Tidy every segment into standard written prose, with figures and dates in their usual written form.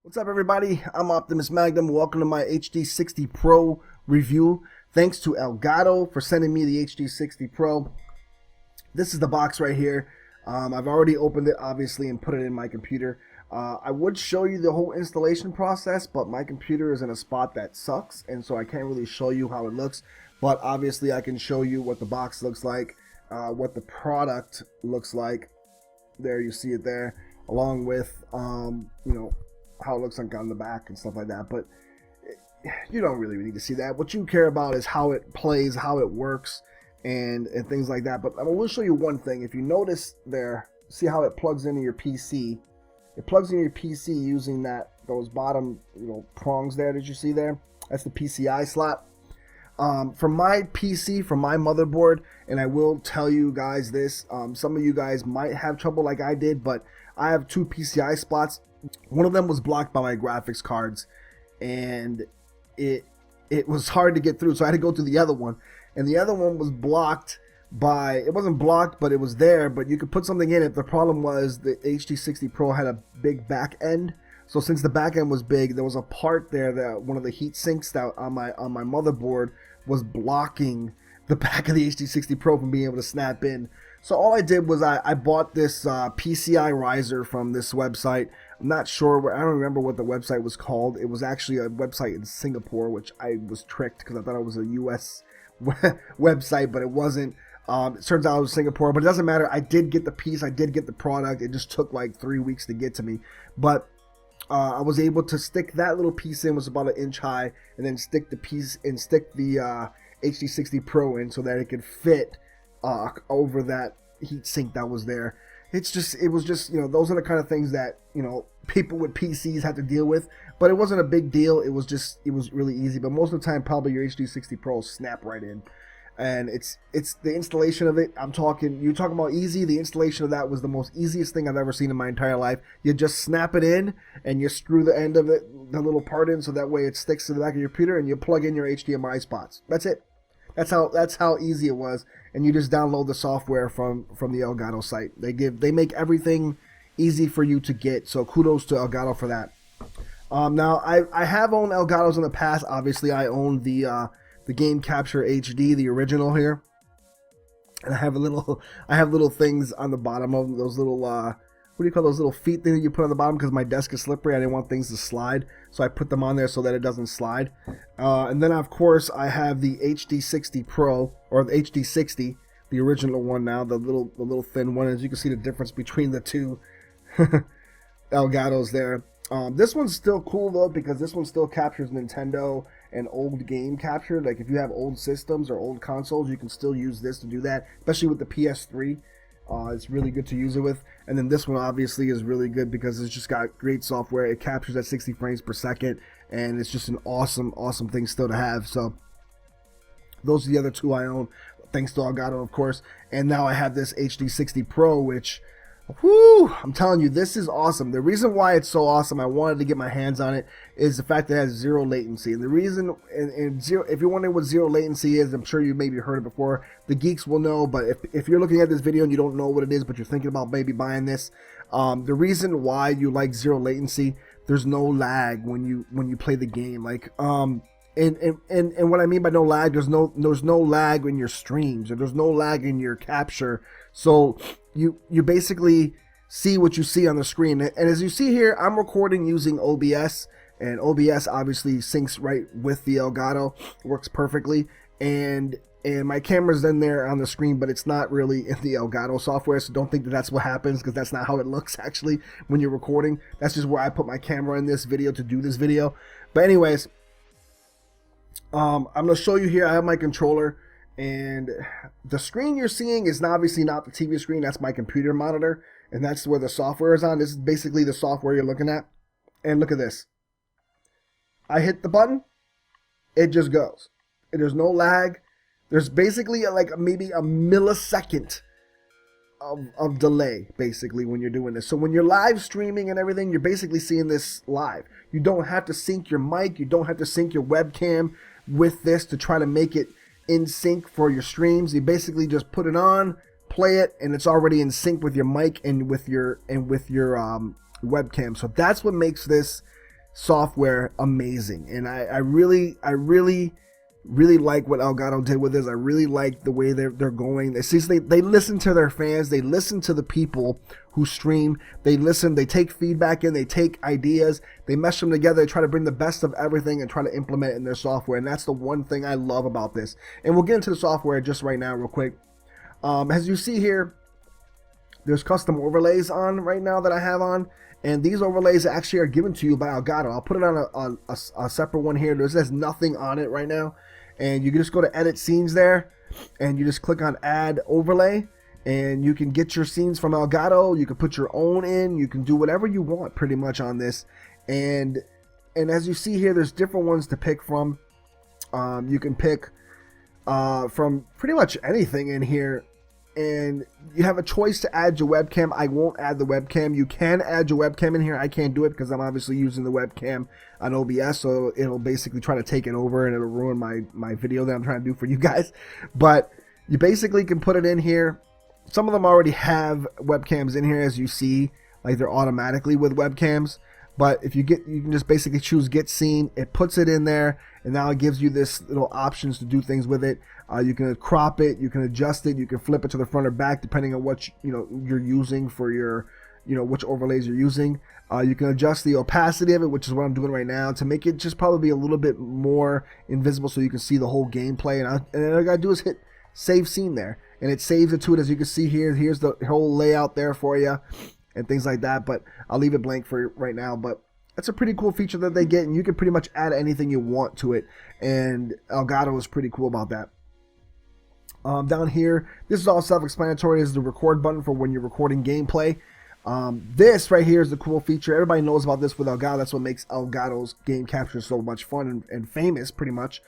What's up, everybody? I'm Optimus Magnum. Welcome to my HD60 Pro review. Thanks to Elgato for sending me the HD60 Pro. This is the box right here. I've already opened it, obviously, and put it in my computer. I would show you the whole installation process, but my computer is in a spot that sucks, and so I can't really show you how it looks. But obviously, I can show you what the box looks like, what the product looks like. There, you see it there, along with, how it looks like on the back and stuff like that. But you don't really need to see that. What you care about is how it plays, how it works, and things like that. But I will show you one thing. If you notice there, see how it plugs into your PC. It plugs into your PC using those bottom prongs there that you see there. That's the PCI slot. From my PC, from my motherboard, and I will tell you guys this, some of you guys might have trouble like I did, but I have two PCI slots. One of them was blocked by my graphics cards, and it was hard to get through, so I had to go to the other one. And the other one was blocked by, it wasn't blocked, but it was there, but you could put something in it. The problem was the HD60 Pro had a big back end. So since the back end was big, there was a part there that one of the heat sinks that on my motherboard was blocking the back of the HD60 Pro from being able to snap in. So all I did was I bought this PCI riser from this website. I'm not sure where, I don't remember what the website was called. It was actually a website in Singapore, which I was tricked because I thought it was a US website, but it wasn't. It turns out it was Singapore, but it doesn't matter. I did get the piece, I did get the product. It just took like 3 weeks to get to me. But I was able to stick that little piece in, was about 1 inch high, and then stick the piece and stick the HD60 Pro in so that it could fit over that heat sink that was there. It was just, those are the kind of things that, people with PCs have to deal with, but it wasn't a big deal. It was really easy, but most of the time, probably your HD60 Pro will snap right in. And it's the installation of it. You're talking about easy. The installation of that was the most easiest thing I've ever seen in my entire life. You just snap it in and you screw the end of it, the little part in, so that way it sticks to the back of your computer, and you plug in your HDMI spots. That's it. That's how easy it was. And you just download the software from the Elgato site. They make everything easy for you to get. So kudos to Elgato for that. Now I have owned Elgatos in the past. Obviously, I own the Game Capture HD, the original here, and I have little things on the bottom of them, those little what do you call those little feet things that you put on the bottom, because my desk is slippery. I didn't want things to slide, so I put them on there so that it doesn't slide. And then of course I have the HD60 Pro, or the HD60, the original one now, the little thin one. As you can see the difference between the two Elgatos there. This one's still cool though, because this one still captures Nintendo and old game capture. Like if you have old systems or old consoles, you can still use this to do that, especially with the PS3. It's really good to use it with. And then this one obviously is really good because it's just got great software. It captures at 60 frames per second, and it's just an awesome thing still to have. So those are the other two I own, thanks to Elgato, of course. And now I have this HD60 Pro, which, whoo, I'm telling you, this is awesome. The reason why it's so awesome, I wanted to get my hands on it, is the fact that it has zero latency. And the reason, if you're wondering what zero latency is, I'm sure you maybe heard it before. The geeks will know, but if you're looking at this video and you don't know what it is, but you're thinking about maybe buying this, the reason why you like zero latency, there's no lag when you play the game. Like, and what I mean by no lag, there's no lag in your streams, or there's no lag in your capture. So you basically see what you see on the screen. And as you see here, I'm recording using OBS, and OBS obviously syncs right with the Elgato. It works perfectly, and my camera's in there on the screen, but it's not really in the Elgato software, so don't think that that's what happens, because that's not how it looks actually when you're recording. That's just where I put my camera in this video to do this video. But anyways, I'm going to show you here. I have my controller, and the screen you're seeing is obviously not the TV screen. That's my computer monitor, and that's where the software is on. This is basically the software you're looking at. And look at this. I hit the button, it just goes. There's no lag. There's basically like maybe a millisecond of delay, basically, when you're doing this. So when you're live streaming and everything, you're basically seeing this live. You don't have to sync your mic. You don't have to sync your webcam with this to try to make it in sync for your streams. You basically just put it on, play it, and it's already in sync with your mic and with your webcam. So that's what makes this software amazing. And I really like what Elgato did with this. I really like the way they're going. They listen to their fans. They listen to the people who stream. They listen. They take feedback in. They take ideas. They mesh them together. They try to bring the best of everything and try to implement it in their software. And that's the one thing I love about this. And we'll get into the software just right now real quick. As you see here, there's custom overlays on right now that I have on. And these overlays actually are given to you by Elgato. I'll put it on a separate one here. There's nothing on it right now. And you can just go to edit scenes there. And you just click on add overlay. And you can get your scenes from Elgato. You can put your own in. You can do whatever you want pretty much on this. And as you see here, there's different ones to pick from. You can pick from pretty much anything in here. And you have a choice to add your webcam. I won't add the webcam. You can add your webcam in here. I can't do it because I'm obviously using the webcam on OBS, so it'll basically try to take it over and it'll ruin my video that I'm trying to do for you guys. But you basically can put it in here. Some of them already have webcams in here, as you see, like they're automatically with webcams. But if you can just basically choose get scene. It puts it in there, and now it gives you this little options to do things with it. You can crop it, you can adjust it, you can flip it to the front or back depending on what you're using for your which overlays you're using. You can adjust the opacity of it, which is what I'm doing right now, to make it just probably a little bit more invisible so you can see the whole gameplay. And all I gotta do is hit save scene there, and it saves it to it. As you can see here, here's the whole layout there for you and things like that. But I'll leave it blank for right now. But that's a pretty cool feature that they get, and you can pretty much add anything you want to it. And Elgato is pretty cool about that. Down here, this is all self-explanatory. This is the record button for when you're recording gameplay. This right here is the cool feature. Everybody knows about this with Elgato. That's what makes Elgato's game capture so much fun and famous, pretty much.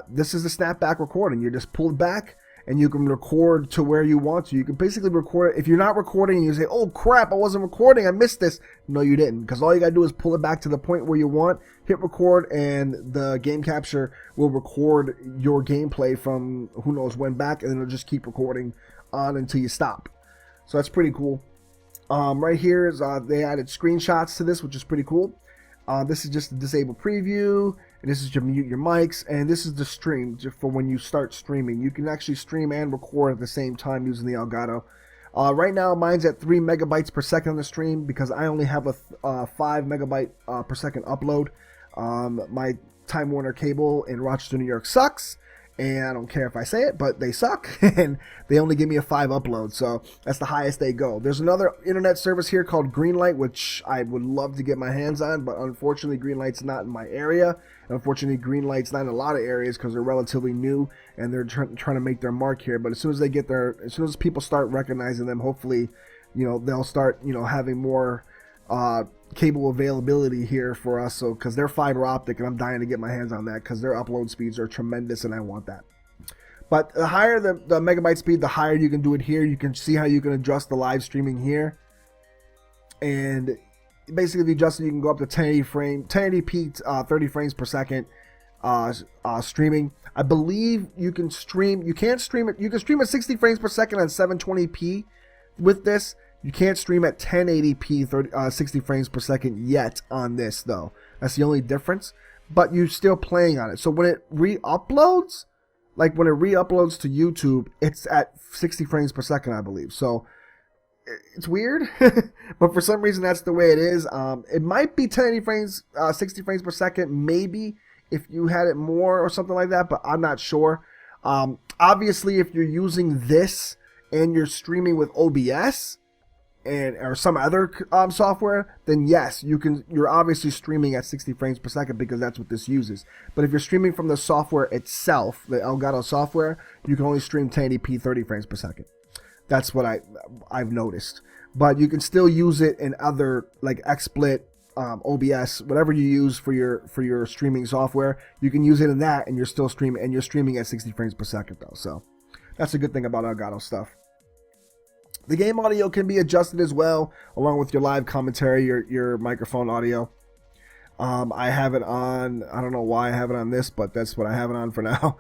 This is the snapback recording. You just pull it back, and you can record to where you want to. You can basically record it. If you're not recording and you say, oh crap, I wasn't recording, I missed this. No, you didn't, because all you gotta do is pull it back to the point where you want, hit record, and the game capture will record your gameplay from who knows when back, and then it'll just keep recording on until you stop. So that's pretty cool. Right here is they added screenshots to this, which is pretty cool. This is just a disable preview, and this is to mute your mics, and this is the stream for when you start streaming. You can actually stream and record at the same time using the Elgato. Right now, mine's at 3 megabytes per second on the stream because I only have a 5 megabyte per second upload. My Time Warner cable in Rochester, New York sucks, and I don't care if I say it, but they suck, and they only give me a 5 upload, so that's the highest they go. There's another internet service here called Greenlight, which I would love to get my hands on, but unfortunately Greenlight's not in my area. Unfortunately, Greenlight's not in a lot of areas because they're relatively new, and they're trying to make their mark here. But as soon as people start recognizing them, hopefully, they'll start, having more cable availability here for us. So, because they're fiber optic, and I'm dying to get my hands on that because their upload speeds are tremendous, and I want that. But the higher the megabyte speed, the higher you can do it here. You can see how you can adjust the live streaming here, and basically, if you adjust it, you can go up to 1080p, 30 frames per second streaming. I believe you can stream. You can't stream it. You can stream at 60 frames per second on 720p with this. You can't stream at 1080p, 60 frames per second yet on this, though. That's the only difference. But you're still playing on it. So when it re-uploads, to YouTube, it's at 60 frames per second, I believe. So it's weird, but for some reason that's the way it is. It might be 1080 frames, 60 frames per second, maybe if you had it more or something like that, but I'm not sure. Obviously, if you're using this and you're streaming with OBS or some other software, then yes, you're obviously streaming at 60 frames per second because that's what this uses. But if you're streaming from the software itself, the Elgato software, you can only stream 1080p 30 frames per second. That's what I've noticed. But you can still use it in other like XSplit, OBS, whatever you use for your streaming software. You can use it in that, and you're still streaming, and you're streaming at 60 frames per second though. So that's a good thing about Elgato stuff. The game audio can be adjusted as well, along with your live commentary, your microphone audio. I have it on. I don't know why I have it on this, but that's what I have it on for now.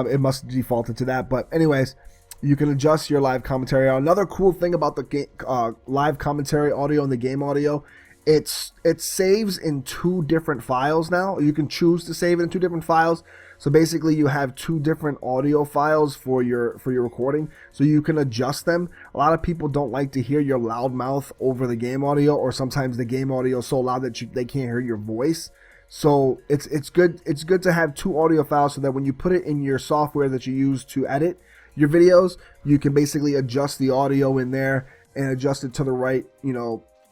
It must default to that. But anyways, you can adjust your live commentary. Another cool thing about the live commentary audio and the game audio it saves in 2 different files now. You can choose to save it in 2 different files. So basically you have 2 different audio files for your recording, so you can adjust them. A lot of people don't like to hear your loud mouth over the game audio, or sometimes the game audio is so loud that they can't hear your voice. So it's good to have 2 audio files, so that when you put it in your software that you use to edit your videos, you can basically adjust the audio in there and adjust it to the right,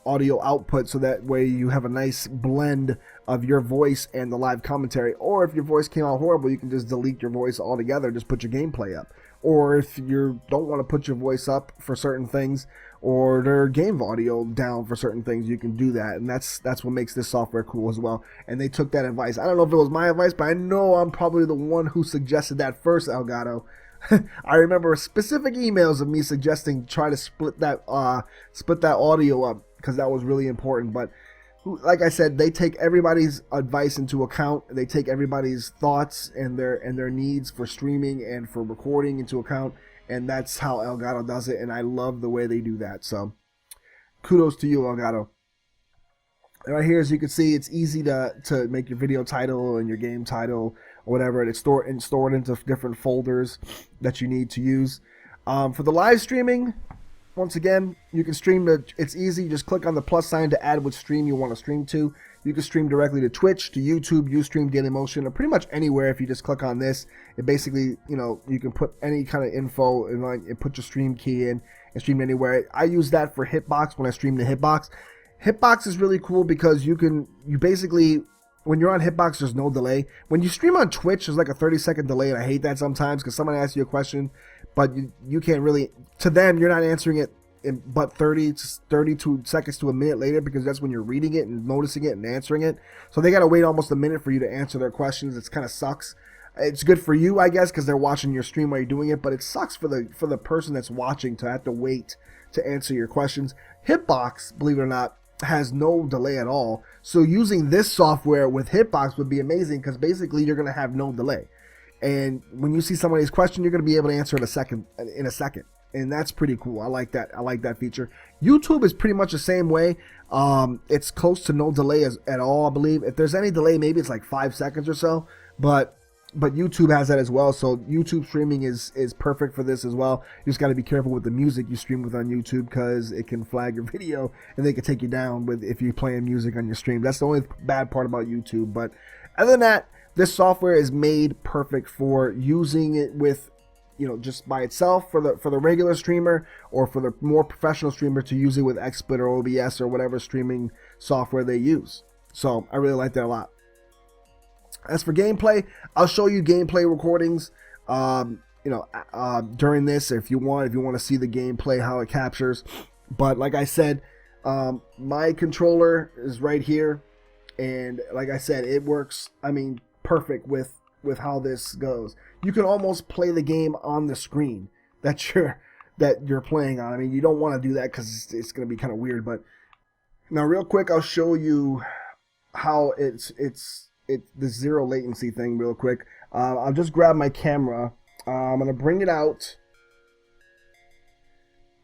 audio output, so that way you have a nice blend of your voice and the live commentary. Or if your voice came out horrible, you can just delete your voice altogether, just put your gameplay up. Or if you don't want to put your voice up for certain things, or their game audio down for certain things, you can do that. And that's what makes this software cool as well. And they took that advice. I don't know if it was my advice, but I know I'm probably the one who suggested that first, Elgato. I remember specific emails of me suggesting try to split that audio up, because that was really important. But like I said, they take everybody's advice into account. They take everybody's thoughts and their needs for streaming and for recording into account, and that's how Elgato does it, and I love the way they do that. So kudos to you, Elgato. And right here, as you can see, it's easy to make your video title and your game title or whatever, and it's stored into different folders that you need to use. For the live streaming, once again, you can stream it's easy. Just click on the plus sign to add what stream you want to stream to. You can stream directly to Twitch, to YouTube, Ustream, Dailymotion, or pretty much anywhere. If you just click on this, it basically, you can put any kind of info and put your stream key in and stream anywhere. I use that for Hitbox when I stream to Hitbox. Hitbox is really cool because you basically, when you're on Hitbox, there's no delay. When you stream on Twitch, there's like a 30-second delay, and I hate that sometimes because someone asks you a question, but you can't really, to them, you're not answering it in but 32 seconds to a minute later, because that's when you're reading it and noticing it and answering it. So they got to wait almost a minute for you to answer their questions. It kind of sucks. It's good for you, I guess, because they're watching your stream while you're doing it, but it sucks for the person that's watching to have to wait to answer your questions. Hitbox, believe it or not, has no delay at all. So using this software with Hitbox would be amazing, because basically you're going to have no delay. And when you see somebody's question, you're going to be able to answer it in a second. And that's pretty cool. I like that. I like that feature. YouTube is pretty much the same way. It's close to no delay at all, I believe. If there's any delay, maybe it's like 5 seconds or so. But YouTube has that as well. So YouTube streaming is perfect for this as well. You just got to be careful with the music you stream with on YouTube, because it can flag your video and they can take you down if you're playing music on your stream. That's the only bad part about YouTube. But other than that, this software is made perfect for using it with, just by itself for the regular streamer, or for the more professional streamer to use it with XSplit or OBS or whatever streaming software they use. So I really like that a lot. As for gameplay, I'll show you gameplay recordings, during this, if you want to see the gameplay, how it captures. But like I said, my controller is right here, and like I said, it works, perfect with how this goes. You can almost play the game on the screen that you're playing on. You don't want to do that because it's going to be kind of weird. But now, real quick, I'll show you how it's the zero latency thing real quick. I'll just grab my camera. I'm going to bring it out.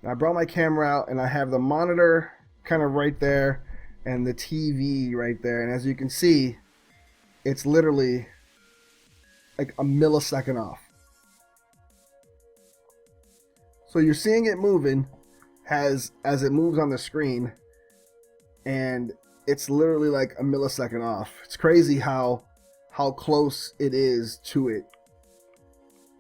I brought my camera out, and I have the monitor kind of right there and the TV right there. And as you can see, it's literally like a millisecond off. So you're seeing it moving as it moves on the screen, and it's literally like a millisecond off. It's crazy how close it is to it.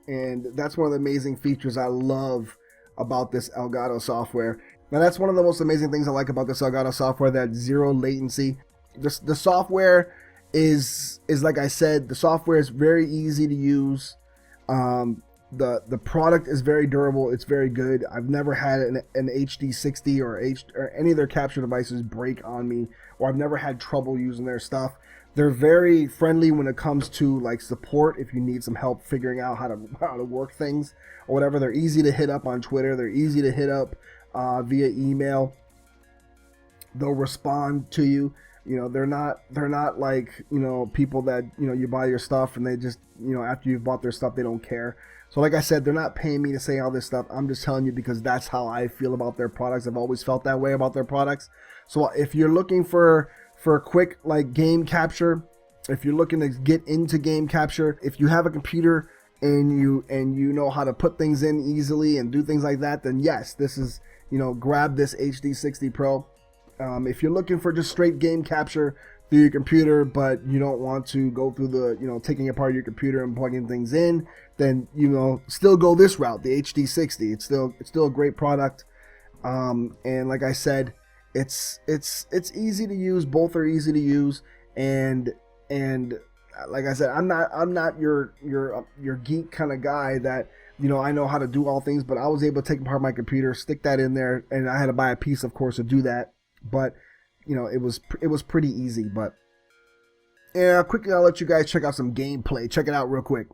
And that's one of the amazing features I love about this Elgato software. Now that's one of the most amazing things I like about this Elgato software, that zero latency. The software is like I said, the software is very easy to use. The product is very durable. It's very good. I've never had an HD60 or any of their capture devices break on me, or I've never had trouble using their stuff. They're very friendly when it comes to like support. If you need some help figuring out how to work things or whatever, they're easy to hit up on Twitter. They're easy to hit up via email. They'll respond to you. You know, they're not like, you know, people that, you know, you buy your stuff and they just, you know, after you've bought their stuff, they don't care. So like I said, they're not paying me to say all this stuff. I'm just telling you because that's how I feel about their products. I've always felt that way about their products. So if you're looking for quick like game capture, if you're looking to get into game capture, if you have a computer and you know how to put things in easily and do things like that, then yes, this is, you know, grab this HD60 Pro. If you're looking for just straight game capture through your computer, but you don't want to go through the, you know, taking apart your computer and plugging things in, then, you know, still go this route, the HD60. It's still a great product. And like I said, it's easy to use. Both are easy to use. And like I said, I'm not your geek kind of guy that, you know, I know how to do all things, but I was able to take apart my computer, stick that in there, and I had to buy a piece, of course, to do that. But, you know, it was pretty easy. But yeah, quickly, I'll let you guys check out some gameplay. Check it out real quick.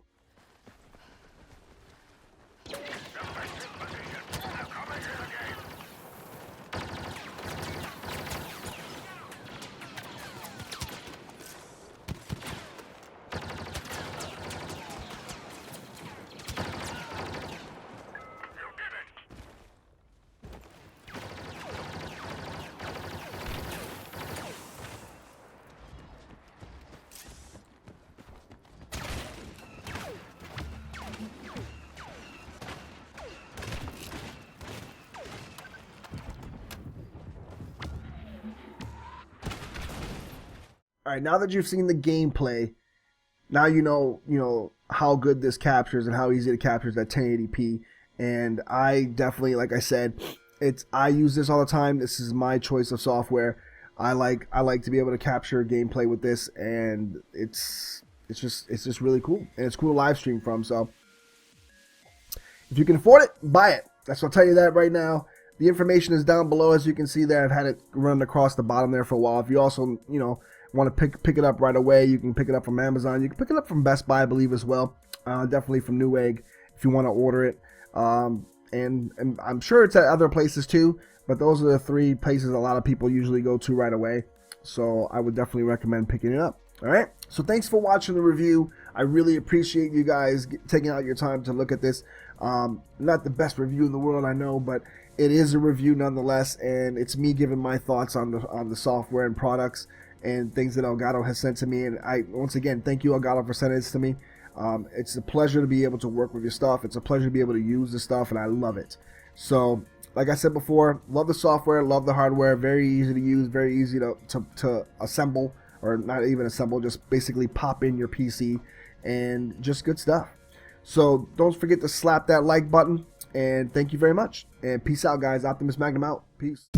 All right, now that you've seen the gameplay, now you know how good this captures and how easy it captures at 1080p. And I definitely, like I said, I use this all the time. This is my choice of software. I like to be able to capture gameplay with this, and it's just really cool, and it's cool to live stream from. So if you can afford it, buy it. I'll tell you that right now. The information is down below, as you can see there. I've had it run across the bottom there for a while. If you also, you know, want to pick it up right away, you can pick it up from Amazon. You can pick it up from Best Buy, I believe, as well. Definitely from Newegg if you want to order it. And I'm sure it's at other places too, but those are the three places a lot of people usually go to right away. So I would definitely recommend picking it up. All right. So thanks for watching the review. I really appreciate you guys taking out your time to look at this. Not the best review in the world, I know, but it is a review nonetheless, and it's me giving my thoughts on the software and products and things that Elgato has sent to me. And I, once again, thank you, Elgato, for sending this to me. It's a pleasure to be able to work with your stuff. It's a pleasure to be able to use the stuff, and I love it. So, like I said before, love the software, love the hardware. Very easy to use, very easy to assemble, or not even assemble, just basically pop in your PC, and just good stuff. So don't forget to slap that like button, and thank you very much. And peace out, guys. Optimus Magnum out. Peace.